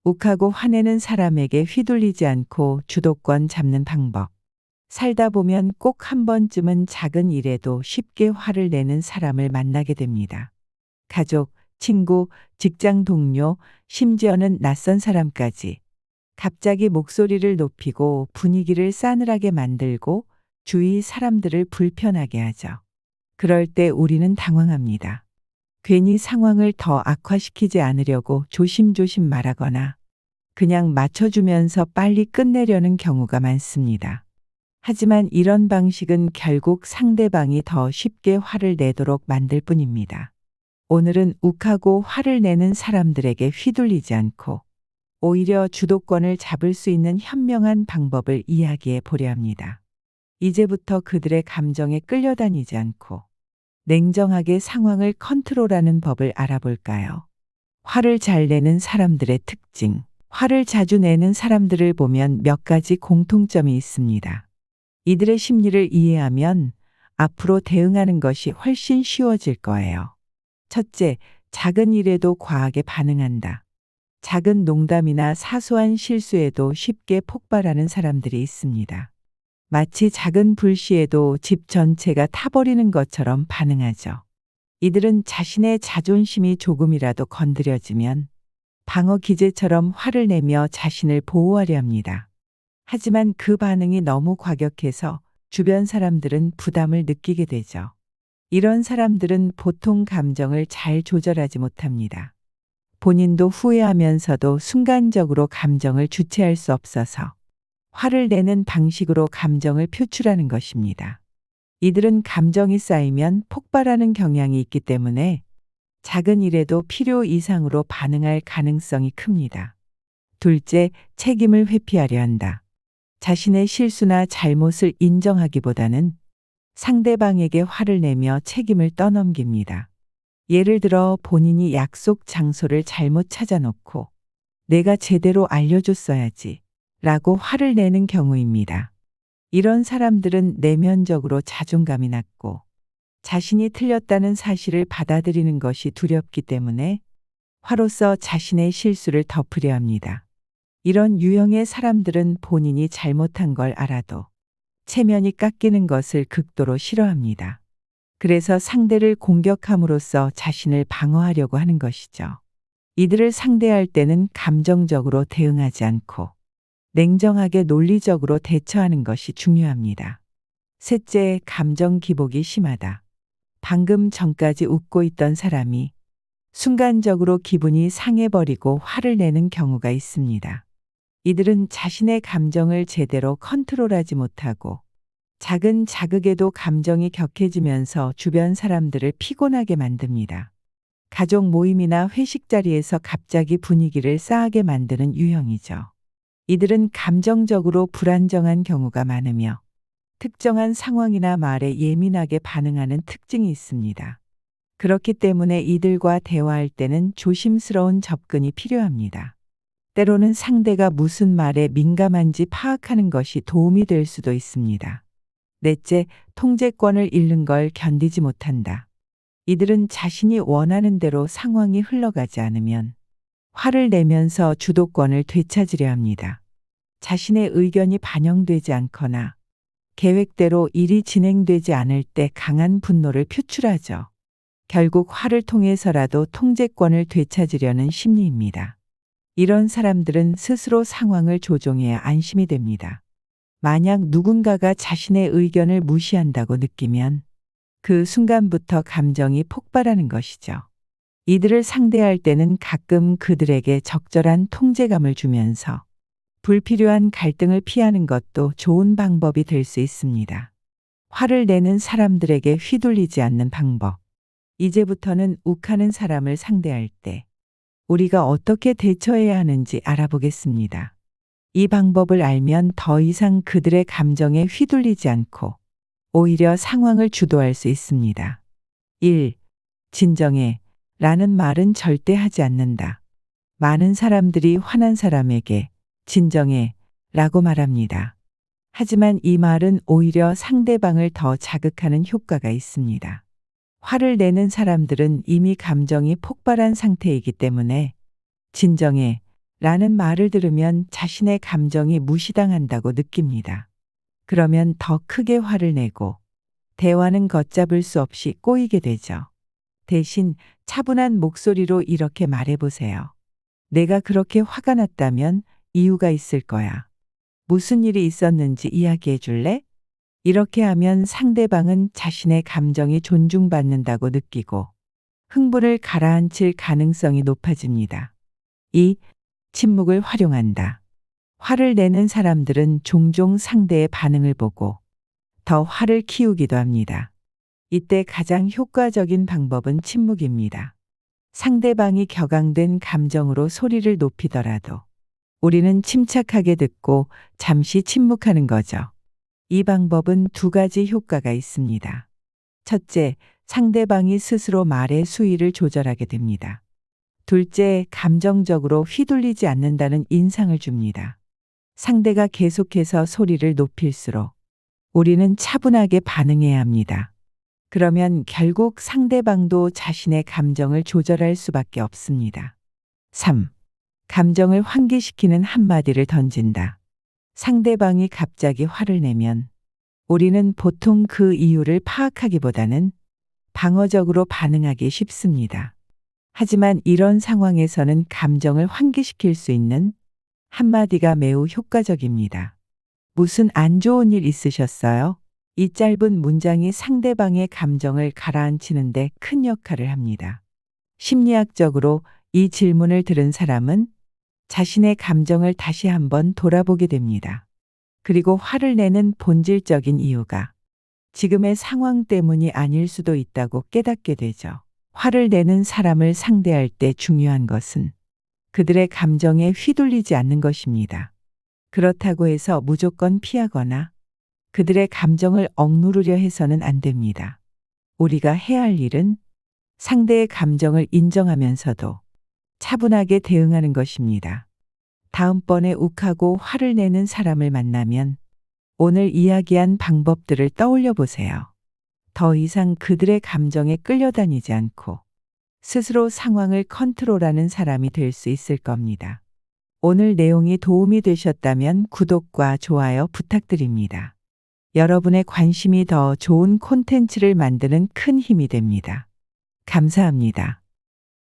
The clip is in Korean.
욱하고 화내는 사람에게 휘둘리지 않고 주도권 잡는 방법. 살다 보면 꼭 한 번쯤은 작은 일에도 쉽게 화를 내는 사람을 만나게 됩니다. 가족, 친구, 직장 동료, 심지어는 낯선 사람까지. 갑자기 목소리를 높이고 분위기를 싸늘하게 만들고 주위 사람들을 불편하게 하죠. 그럴 때 우리는 당황합니다. 괜히 상황을 더 악화시키지 않으려고 조심조심 말하거나 그냥 맞춰주면서 빨리 끝내려는 경우가 많습니다. 하지만 이런 방식은 결국 상대방이 더 쉽게 화를 내도록 만들 뿐입니다. 오늘은 욱하고 화를 내는 사람들에게 휘둘리지 않고 오히려 주도권을 잡을 수 있는 현명한 방법을 이야기해 보려 합니다. 이제부터 그들의 감정에 끌려다니지 않고 냉정하게 상황을 컨트롤하는 법을 알아볼까요? 화를 잘 내는 사람들의 특징. 화를 자주 내는 사람들을 보면 몇 가지 공통점이 있습니다. 이들의 심리를 이해하면 앞으로 대응하는 것이 훨씬 쉬워질 거예요. 첫째, 작은 일에도 과하게 반응한다. 작은 농담이나 사소한 실수에도 쉽게 폭발하는 사람들이 있습니다. 마치 작은 불씨에도 집 전체가 타버리는 것처럼 반응하죠. 이들은 자신의 자존심이 조금이라도 건드려지면 방어 기제처럼 화를 내며 자신을 보호하려 합니다. 하지만 그 반응이 너무 과격해서 주변 사람들은 부담을 느끼게 되죠. 이런 사람들은 보통 감정을 잘 조절하지 못합니다. 본인도 후회하면서도 순간적으로 감정을 주체할 수 없어서 화를 내는 방식으로 감정을 표출하는 것입니다. 이들은 감정이 쌓이면 폭발하는 경향이 있기 때문에 작은 일에도 필요 이상으로 반응할 가능성이 큽니다. 둘째, 책임을 회피하려 한다. 자신의 실수나 잘못을 인정하기보다는 상대방에게 화를 내며 책임을 떠넘깁니다. 예를 들어 본인이 약속 장소를 잘못 찾아놓고 내가 제대로 알려줬어야지 라고 화를 내는 경우입니다. 이런 사람들은 내면적으로 자존감이 낮고 자신이 틀렸다는 사실을 받아들이는 것이 두렵기 때문에 화로써 자신의 실수를 덮으려 합니다. 이런 유형의 사람들은 본인이 잘못한 걸 알아도 체면이 깎이는 것을 극도로 싫어합니다. 그래서 상대를 공격함으로써 자신을 방어하려고 하는 것이죠. 이들을 상대할 때는 감정적으로 대응하지 않고 냉정하게 논리적으로 대처하는 것이 중요합니다. 셋째, 감정 기복이 심하다. 방금 전까지 웃고 있던 사람이 순간적으로 기분이 상해버리고 화를 내는 경우가 있습니다. 이들은 자신의 감정을 제대로 컨트롤하지 못하고 작은 자극에도 감정이 격해지면서 주변 사람들을 피곤하게 만듭니다. 가족 모임이나 회식 자리에서 갑자기 분위기를 싸하게 만드는 유형이죠. 이들은 감정적으로 불안정한 경우가 많으며 특정한 상황이나 말에 예민하게 반응하는 특징이 있습니다. 그렇기 때문에 이들과 대화할 때는 조심스러운 접근이 필요합니다. 때로는 상대가 무슨 말에 민감한지 파악하는 것이 도움이 될 수도 있습니다. 넷째, 통제권을 잃는 걸 견디지 못한다. 이들은 자신이 원하는 대로 상황이 흘러가지 않으면 화를 내면서 주도권을 되찾으려 합니다. 자신의 의견이 반영되지 않거나 계획대로 일이 진행되지 않을 때 강한 분노를 표출하죠. 결국 화를 통해서라도 통제권을 되찾으려는 심리입니다. 이런 사람들은 스스로 상황을 조종해야 안심이 됩니다. 만약 누군가가 자신의 의견을 무시한다고 느끼면 그 순간부터 감정이 폭발하는 것이죠. 이들을 상대할 때는 가끔 그들에게 적절한 통제감을 주면서 불필요한 갈등을 피하는 것도 좋은 방법이 될 수 있습니다. 화를 내는 사람들에게 휘둘리지 않는 방법. 이제부터는 욱하는 사람을 상대할 때 우리가 어떻게 대처해야 하는지 알아보겠습니다. 이 방법을 알면 더 이상 그들의 감정에 휘둘리지 않고 오히려 상황을 주도할 수 있습니다. 1. 진정해 라는 말은 절대 하지 않는다. 많은 사람들이 화난 사람에게 진정해 라고 말합니다. 하지만 이 말은 오히려 상대방을 더 자극하는 효과가 있습니다. 화를 내는 사람들은 이미 감정이 폭발한 상태이기 때문에 진정해 라는 말을 들으면 자신의 감정이 무시당한다고 느낍니다. 그러면 더 크게 화를 내고 대화는 걷잡을 수 없이 꼬이게 되죠. 대신 차분한 목소리로 이렇게 말해보세요. 내가 그렇게 화가 났다면 이유가 있을 거야. 무슨 일이 있었는지 이야기해 줄래? 이렇게 하면 상대방은 자신의 감정이 존중받는다고 느끼고 흥분을 가라앉힐 가능성이 높아집니다. 2. 침묵을 활용한다. 화를 내는 사람들은 종종 상대의 반응을 보고 더 화를 키우기도 합니다. 이때 가장 효과적인 방법은 침묵입니다. 상대방이 격앙된 감정으로 소리를 높이더라도 우리는 침착하게 듣고 잠시 침묵하는 거죠. 이 방법은 두 가지 효과가 있습니다. 첫째, 상대방이 스스로 말의 수위를 조절하게 됩니다. 둘째, 감정적으로 휘둘리지 않는다는 인상을 줍니다. 상대가 계속해서 소리를 높일수록 우리는 차분하게 반응해야 합니다. 그러면 결국 상대방도 자신의 감정을 조절할 수밖에 없습니다. 3. 감정을 환기시키는 한마디를 던진다. 상대방이 갑자기 화를 내면 우리는 보통 그 이유를 파악하기보다는 방어적으로 반응하기 쉽습니다. 하지만 이런 상황에서는 감정을 환기시킬 수 있는 한마디가 매우 효과적입니다. 무슨 안 좋은 일 있으셨어요? 이 짧은 문장이 상대방의 감정을 가라앉히는데 큰 역할을 합니다. 심리학적으로 이 질문을 들은 사람은 자신의 감정을 다시 한번 돌아보게 됩니다. 그리고 화를 내는 본질적인 이유가 지금의 상황 때문이 아닐 수도 있다고 깨닫게 되죠. 화를 내는 사람을 상대할 때 중요한 것은 그들의 감정에 휘둘리지 않는 것입니다. 그렇다고 해서 무조건 피하거나 그들의 감정을 억누르려 해서는 안 됩니다. 우리가 해야 할 일은 상대의 감정을 인정하면서도 차분하게 대응하는 것입니다. 다음번에 욱하고 화를 내는 사람을 만나면 오늘 이야기한 방법들을 떠올려 보세요. 더 이상 그들의 감정에 끌려다니지 않고 스스로 상황을 컨트롤하는 사람이 될 수 있을 겁니다. 오늘 내용이 도움이 되셨다면 구독과 좋아요 부탁드립니다. 여러분의 관심이 더 좋은 콘텐츠를 만드는 큰 힘이 됩니다. 감사합니다.